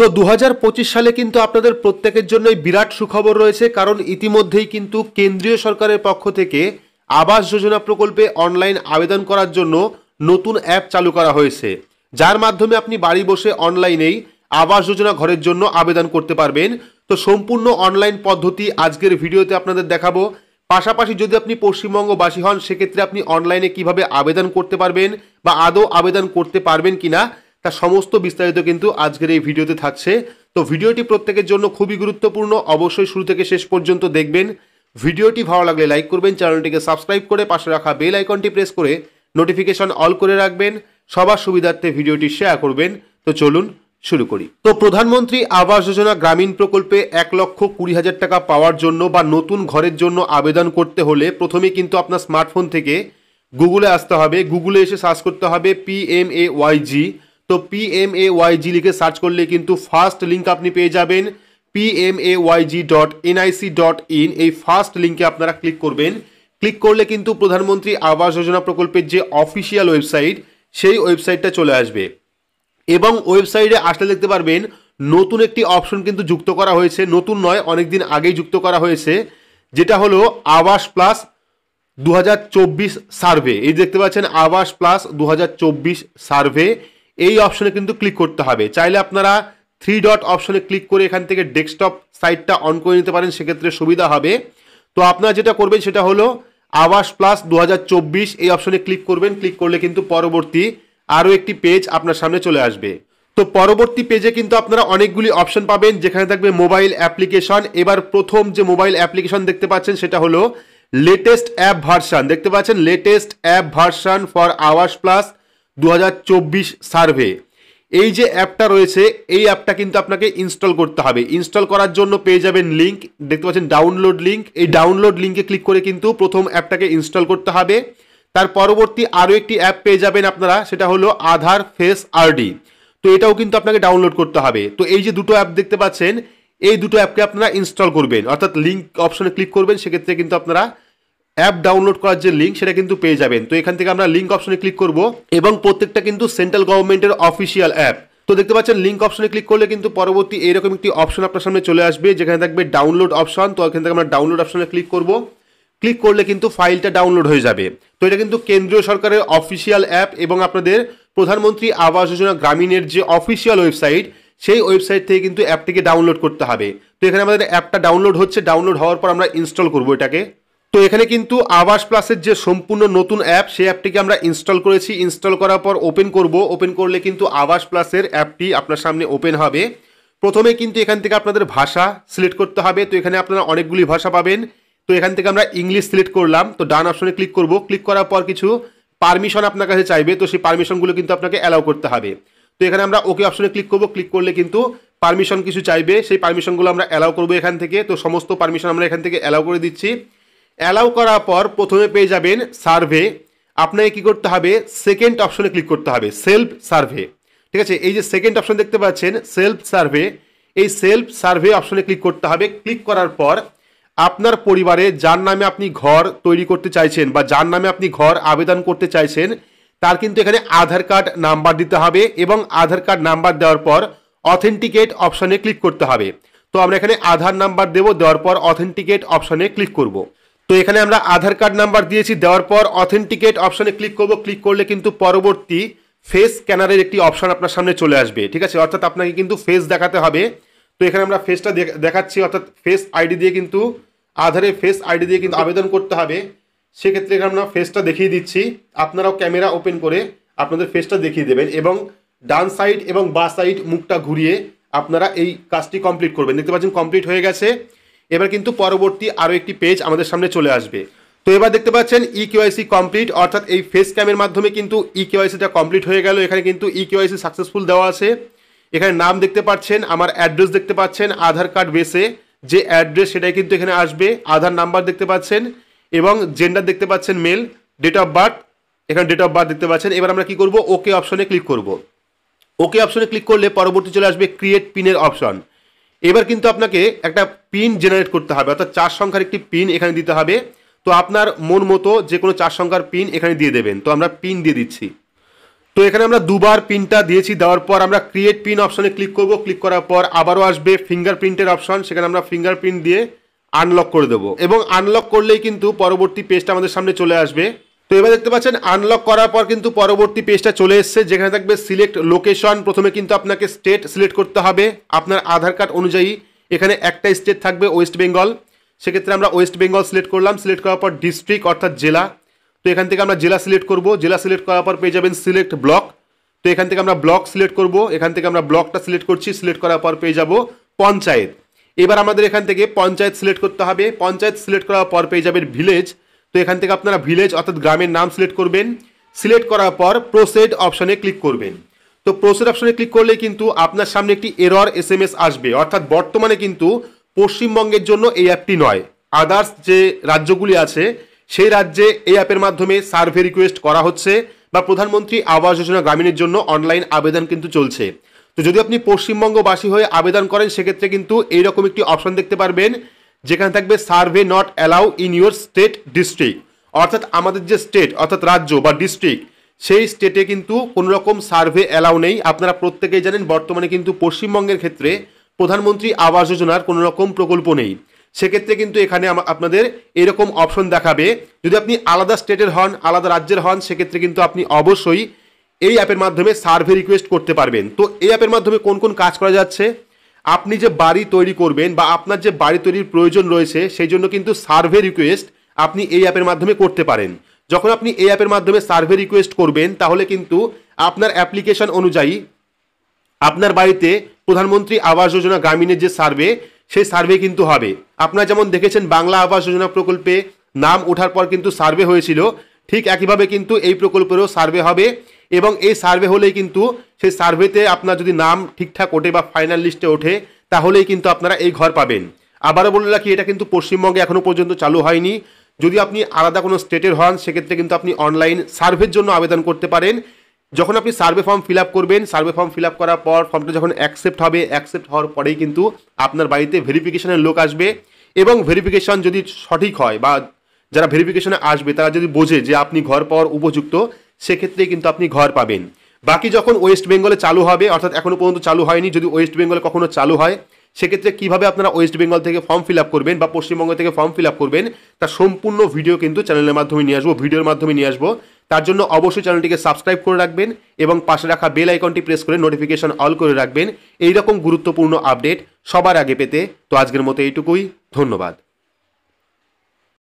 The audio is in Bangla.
তো 2025 সালে কিন্তু আপনাদের প্রত্যেকের জন্যই বিরাট সুখবর রয়েছে, কারণ ইতিমধ্যেই কিন্তু কেন্দ্রীয় সরকারের পক্ষ থেকে আবাস যোজনা প্রকল্পে অনলাইন আবেদন করার জন্য নতুন অ্যাপ চালু করা হয়েছে, যার মাধ্যমে আপনি বাড়ি বসে অনলাইনেই আবাস যোজনা ঘরের জন্য আবেদন করতে পারবেন। তো সম্পূর্ণ অনলাইন পদ্ধতি আজকের ভিডিওতে আপনাদের দেখাবো। পাশাপাশি যদি আপনি পশ্চিমবঙ্গবাসী হন, সেক্ষেত্রে আপনি অনলাইনে কিভাবে আবেদন করতে পারবেন বা আদৌ আবেদন করতে পারবেন কিনা তার সমস্ত বিস্তারিত কিন্তু আজকের এই ভিডিওতে থাকছে। তো ভিডিওটি প্রত্যেকের জন্য খুবই গুরুত্বপূর্ণ, অবশ্যই শুরু থেকে শেষ পর্যন্ত দেখবেন। ভিডিওটি ভালো লাগলে লাইক করবেন, চ্যানেলটিকে সাবস্ক্রাইব করে পাশে রাখা বেল আইকনটি প্রেস করে নোটিফিকেশন অল করে রাখবেন, সবার সুবিধার্থে ভিডিওটি শেয়ার করবেন। তো চলুন শুরু করি। তো প্রধানমন্ত্রী আবাস যোজনা গ্রামীণ প্রকল্পে 1,20,000 টাকা পাওয়ার জন্য বা নতুন ঘরের জন্য আবেদন করতে হলে প্রথমে কিন্তু আপনার স্মার্টফোন থেকে গুগলে আসতে হবে। গুগলে এসে সার্চ করতে হবে PMAYG। তো PMAYG লিখে সার্চ করলে কিন্তু ফার্স্ট লিঙ্ক আপনি পেয়ে যাবেন, PMAYG.nic.in। এই ফার্স্ট লিঙ্কে আপনারা ক্লিক করবেন। ক্লিক করলে কিন্তু প্রধানমন্ত্রী আবাস যোজনা প্রকল্পের যে অফিসিয়াল ওয়েবসাইট, সেই ওয়েবসাইটটা চলে আসবে এবং ওয়েবসাইটে আসলে দেখতে পারবেন নতুন একটি অপশন কিন্তু যুক্ত করা হয়েছে। নতুন নয়, অনেকদিন আগেই যুক্ত করা হয়েছে, যেটা হলো আবাস প্লাস 2024 সার্ভে। এই দেখতে পাচ্ছেন আবাস প্লাস 2024 সার্ভে, এই অপশনে কিন্তু ক্লিক করতে হবে। চাইলে আপনারা 3 ডট অপশনে ক্লিক করে এখান থেকে ডেস্কটপ সাইটটা অন করে নিতে পারেন, সেক্ষেত্রে সুবিধা হবে। তো আপনারা যেটা করবেন সেটা হলো আবাস প্লাস 2024 এই অপশনে ক্লিক করবেন। ক্লিক করলে কিন্তু পরবর্তী আরও একটি পেজ আপনার সামনে চলে আসবে। তো পরবর্তী পেজে কিন্তু আপনারা অনেকগুলি অপশন পাবেন, যেখানে থাকবে মোবাইল অ্যাপ্লিকেশন। এবার প্রথম যে মোবাইল অ্যাপ্লিকেশন দেখতে পাচ্ছেন সেটা হলো লেটেস্ট অ্যাপ ভার্সন। দেখতে পাচ্ছেন লেটেস্ট অ্যাপ ভার্সন ফর আবাস প্লাস 2024 সার্ভে। এই যে অ্যাপটা রয়েছে, এই অ্যাপটা কিন্তু আপনাকে ইনস্টল করতে হবে। ইনস্টল করার জন্য পেয়ে যাবেন লিঙ্ক, দেখতে পাচ্ছেন ডাউনলোড লিঙ্ক। এই ডাউনলোড লিঙ্কে ক্লিক করে কিন্তু প্রথম অ্যাপটাকে ইনস্টল করতে হবে। তার পরবর্তী আরও একটি অ্যাপ পেয়ে যাবেন আপনারা, সেটা হলো আধার ফেস আরডি। তো এটাও কিন্তু আপনাকে ডাউনলোড করতে হবে। তো এই যে দুটো অ্যাপ দেখতে পাচ্ছেন, এই দুটো অ্যাপকে আপনারা ইনস্টল করবেন, অর্থাৎ লিঙ্ক অপশনে ক্লিক করবেন, সেক্ষেত্রে কিন্তু আপনারা অ্যাপ ডাউনলোড করার যে লিঙ্ক সেটা কিন্তু পেয়ে যাবেন। তো এখান থেকে আমরা লিঙ্ক অপশনে ক্লিক করব এবং প্রত্যেকটা কিন্তু সেন্ট্রাল গভর্নমেন্টের অফিসিয়াল অ্যাপ। তো দেখতে পাচ্ছেন লিঙ্ক অপশনে ক্লিক করলে কিন্তু পরবর্তী এরকম একটি অপশন আপনার সামনে চলে আসবে, যেখানে থাকবে ডাউনলোড অপশন। তো এখান থেকে আমরা ডাউনলোড অপশনে ক্লিক করব। ক্লিক করলে কিন্তু ফাইলটা ডাউনলোড হয়ে যাবে। তো এটা কিন্তু কেন্দ্রীয় সরকারের অফিসিয়াল অ্যাপ এবং আপনাদের প্রধানমন্ত্রী আবাস যোজনা গ্রামীণের যে অফিসিয়াল ওয়েবসাইট, সেই ওয়েবসাইট থেকে কিন্তু অ্যাপটিকে ডাউনলোড করতে হবে। তো এখানে আমাদের অ্যাপটা ডাউনলোড হচ্ছে, ডাউনলোড হওয়ার পর আমরা ইনস্টল করব এটাকে। তো এখানে কিন্তু আবাস প্লাসের যে সম্পূর্ণ নতুন অ্যাপ, সেই অ্যাপটিকে আমরা ইনস্টল করেছি। ইনস্টল করার পর ওপেন করব। ওপেন করলে কিন্তু আবাস প্লাসের অ্যাপটি আপনার সামনে ওপেন হবে। প্রথমে কিন্তু এখান থেকে আপনাদের ভাষা সিলেক্ট করতে হবে। তো এখানে আপনারা অনেকগুলি ভাষা পাবেন। তো এখান থেকে আমরা ইংলিশ সিলেক্ট করলাম। তো ডান অপশনে ক্লিক করব। ক্লিক করার পর কিছু পারমিশন আপনার কাছে চাইবে, তো সেই পারমিশনগুলো কিন্তু আপনাকে অ্যালাউ করতে হবে। তো এখানে আমরা ওকে অপশনে ক্লিক করব। ক্লিক করলে কিন্তু পারমিশন কিছু চাইবে, সেই পারমিশনগুলো আমরা অ্যালাউ করবো এখান থেকে। তো সমস্ত পারমিশন আমরা এখান থেকে অ্যালাউ করে দিচ্ছি। অ্যালাউ করার পর প্রথমে পেয়ে যাবেন সার্ভে। আপনাকে কি করতে হবে, সেকেন্ড অপশনে ক্লিক করতে হবে, সেলফ সার্ভে। ঠিক আছে, এই যে সেকেন্ড অপশন দেখতে পাচ্ছেন সেলফ সার্ভে, এই সেলফ সার্ভে অপশনে ক্লিক করতে হবে। ক্লিক করার পর আপনার পরিবারে যার নামে আপনি ঘর তৈরি করতে চাইছেন বা যার নামে আপনি ঘর আবেদন করতে চাইছেন, তার কিন্তু এখানে আধার কার্ড নাম্বার দিতে হবে এবং আধার কার্ড নাম্বার দেওয়ার পর অথেন্টিকেট অপশনে ক্লিক করতে হবে। তো আমরা এখানে আধার নাম্বার দেব, দেওয়ার পর অথেন্টিকেট অপশনে ক্লিক করব। তো এখানে আমরা আধার কার্ড নাম্বার দিয়েছি, দেওয়ার পর অথেন্টিকেট অপশনে ক্লিক করব। ক্লিক করলে কিন্তু পরবর্তী ফেস স্ক্যানারের একটি অপশন আপনার সামনে চলে আসবে। ঠিক আছে, অর্থাৎ আপনাকে কিন্তু ফেস দেখাতে হবে। তো এখানে আমরা ফেসটা দেখাচ্ছি, অর্থাৎ ফেস আইডি দিয়ে কিন্তু আধারে ফেস আইডি দিয়ে কিন্তু আবেদন করতে হবে। সেক্ষেত্রে এখানে আমরা ফেসটা দেখিয়ে দিচ্ছি। আপনারাও ক্যামেরা ওপেন করে আপনাদের ফেসটা দেখিয়ে দেবেন এবং ডান সাইড এবং বাঁ সাইড মুখটা ঘুরিয়ে আপনারা এই কাজটি কমপ্লিট করবেন। দেখতে পাচ্ছেন কমপ্লিট হয়ে গেছে। এবার কিন্তু পরবর্তী আরও একটি পেজ আমাদের সামনে চলে আসবে। তো এবার দেখতে পাচ্ছেন ইকেওয়াইসি কমপ্লিট, অর্থাৎ এই ফেস ক্যামের মাধ্যমে কিন্তু ইকেওয়াইসিটা কমপ্লিট হয়ে গেল। এখানে কিন্তু ইকেওয়াইসি সাকসেসফুল দেওয়া আছে। এখানে নাম দেখতে পাচ্ছেন, আমার অ্যাড্রেস দেখতে পাচ্ছেন, আধার কার্ড বেসে যে অ্যাড্রেস সেটাই কিন্তু এখানে আসবে। আধার নাম্বার দেখতে পাচ্ছেন এবং জেন্ডার দেখতে পাচ্ছেন মেল, ডেট অফ বার্থ, এখানে ডেট অফ বার্থ দেখতে পাচ্ছেন। এবার আমরা কি করব, ওকে অপশনে ক্লিক করব। ওকে অপশনে ক্লিক করলে পরবর্তী চলে আসবে ক্রিয়েট পিনের অপশন। এবার কিন্তু আপনাকে একটা পিন জেনারেট করতে হবে, অর্থাৎ 4 সংখ্যার একটি পিন এখানে দিতে হবে। তো আপনার মন মতো যে কোনো 4 সংখ্যার পিন এখানে দিয়ে দেবেন। তো আমরা পিন দিয়ে দিচ্ছি। তো এখানে আমরা দুবার পিনটা দিয়েছি, দেওয়ার পর আমরা ক্রিয়েট পিন অপশনে ক্লিক করব। ক্লিক করার পর আবারও আসবে ফিঙ্গারপ্রিন্টের অপশন, সেখানে আমরা ফিঙ্গারপ্রিন্ট দিয়ে আনলক করে দেবো এবং আনলক করলেই কিন্তু পরবর্তী পেজটা আমাদের সামনে চলে আসবে। তো এবার দেখতে পাচ্ছেন আনলক করার পর কিন্তু পরবর্তী পেজটা চলে এসেছে, যেখানে থাকবে সিলেক্ট লোকেশন। প্রথমে কিন্তু আপনাকে স্টেট সিলেক্ট করতে হবে আপনার আধার কার্ড অনুযায়ী। এখানে একটা স্টেট থাকবে ওয়েস্ট বেঙ্গল, সেক্ষেত্রে আমরা ওয়েস্ট বেঙ্গল সিলেক্ট করলাম। সিলেক্ট করার পর ডিস্ট্রিক্ট অর্থাৎ জেলা, তো এখান থেকে আমরা জেলা সিলেক্ট করব। জেলা সিলেক্ট করার পর পেয়ে যাবেন সিলেক্ট ব্লক, তো এখান থেকে আমরা ব্লক সিলেক্ট করব। এখান থেকে আমরা ব্লকটা সিলেক্ট করছি। সিলেক্ট করার পর পেয়ে যাব পঞ্চায়েত। এবার আমাদের এখান থেকে পঞ্চায়েত সিলেক্ট করতে হবে। পঞ্চায়েত সিলেক্ট করার পর পেয়ে যাবেন ভিলেজ, তো এখান থেকে আপনারা ভিলেজ অর্থাৎ গ্রামের নাম সিলেক্ট করবেন। সিলেক্ট করার পর প্রোসেড অপশনে ক্লিক করবেন। তো প্রোসেড অপশনে ক্লিক করলে কিন্তু আপনার সামনে একটি এরর SMS আসবে, অর্থাৎ বর্তমানে কিন্তু পশ্চিমবঙ্গের জন্য এই অ্যাপটি নয়, আদার্স যে রাজ্যগুলি আছে সেই রাজ্যে এই অ্যাপের মাধ্যমে সার্ভে রিকোয়েস্ট করা হচ্ছে বা প্রধানমন্ত্রী আবাস যোজনা গ্রামীণের জন্য অনলাইন আবেদন কিন্তু চলছে। তো যদি আপনি পশ্চিমবঙ্গবাসী হয়ে আবেদন করেন সেক্ষেত্রে কিন্তু এইরকম একটি অপশন দেখতে পারবেন, যেখানে থাকবে survey not allow in your state district, অর্থাৎ আমাদের যে স্টেট অর্থাৎ রাজ্য বা ডিস্ট্রিক্ট সেই স্টেটে কিন্তু কোনো রকম সার্ভে অ্যালাউ নেই। আপনারা প্রত্যেকেই জানেন বর্তমানে কিন্তু পশ্চিমবঙ্গের ক্ষেত্রে প্রধানমন্ত্রী আবাস যোজনার কোনো রকম প্রকল্প নেই। সেক্ষেত্রে কিন্তু এখানে আপনাদের এরকম অপশন দেখাবে। যদি আপনি আলাদা স্টেটের হন, আলাদা রাজ্যের হন, সেক্ষেত্রে কিন্তু আপনি অবশ্যই এই অ্যাপের মাধ্যমে সার্ভে রিকোয়েস্ট করতে পারবেন। তো এই অ্যাপের মাধ্যমে কোন কোন কাজ করা যাচ্ছে, আপনি যে বাড়ি তৈরি করবেন বা আপনার যে বাড়ি তৈরির প্রয়োজন রয়েছে সেই জন্য কিন্তু সার্ভে রিকোয়েস্ট আপনি এই অ্যাপের মাধ্যমে করতে পারেন। যখন আপনি এই অ্যাপের মাধ্যমে সার্ভে রিকোয়েস্ট করবেন তাহলে কিন্তু আপনার অ্যাপ্লিকেশন অনুযায়ী আপনার বাড়িতে প্রধানমন্ত্রী আবাস যোজনা গ্রামীণের যে সার্ভে সেই সার্ভে কিন্তু হবে। আপনারা যেমন দেখেছেন বাংলা আবাস যোজনা প্রকল্পে নাম ওঠার পর কিন্তু সার্ভে হয়েছিল, ঠিক একইভাবে কিন্তু এই প্রকল্পেরও সার্ভে হবে এবং এই সার্ভে হলেই কিন্তু সেই সার্ভেতে আপনার যদি নাম ঠিকঠাক ওঠে বা ফাইনাল লিস্টে ওঠে তাহলেই কিন্তু আপনারা এই ঘর পাবেন। আবারও বলে রাখি, এটা কিন্তু পশ্চিমবঙ্গে এখনও পর্যন্ত চালু হয়নি। যদি আপনি আলাদা কোনো স্টেটের হন সেক্ষেত্রে কিন্তু আপনি অনলাইন সার্ভের জন্য আবেদন করতে পারেন। যখন আপনি সার্ভে ফর্ম ফিল আপ করবেন, সার্ভে ফর্ম ফিল আপ করার পর ফর্মটা যখন অ্যাকসেপ্ট হবে, অ্যাকসেপ্ট হওয়ার পরেই কিন্তু আপনার বাড়িতে ভেরিফিকেশনের লোক আসবে এবং ভেরিফিকেশন যদি সঠিক হয় বা যারা ভেরিফিকেশনে আসবে তারা যদি বোঝে যে আপনি ঘর পাওয়ার উপযুক্ত, সেক্ষেত্রেই কিন্তু আপনি ঘর পাবেন। বাকি যখন ওয়েস্ট বেঙ্গলে চালু হবে, অর্থাৎ এখনও পর্যন্ত চালু হয়নি, যদি ওয়েস্ট বেঙ্গলে কখনো চালু হয় সেক্ষেত্রে কীভাবে আপনারা ওয়েস্ট বেঙ্গল থেকে ফর্ম ফিল আপ করবেন বা পশ্চিমবঙ্গ থেকে ফর্ম ফিল আপ করবেন তার সম্পূর্ণ ভিডিও কিন্তু চ্যানেলের মাধ্যমে নিয়ে আসবো, ভিডিওর মাধ্যমে নিয়ে আসবো। তার জন্য অবশ্যই চ্যানেলটিকে সাবস্ক্রাইব করে রাখবেন এবং পাশে রাখা বেল আইকনটি প্রেস করে নোটিফিকেশন অল করে রাখবেন এই রকম গুরুত্বপূর্ণ আপডেট সবার আগে পেতে। তো আজকের মতো এইটুকুই, ধন্যবাদ।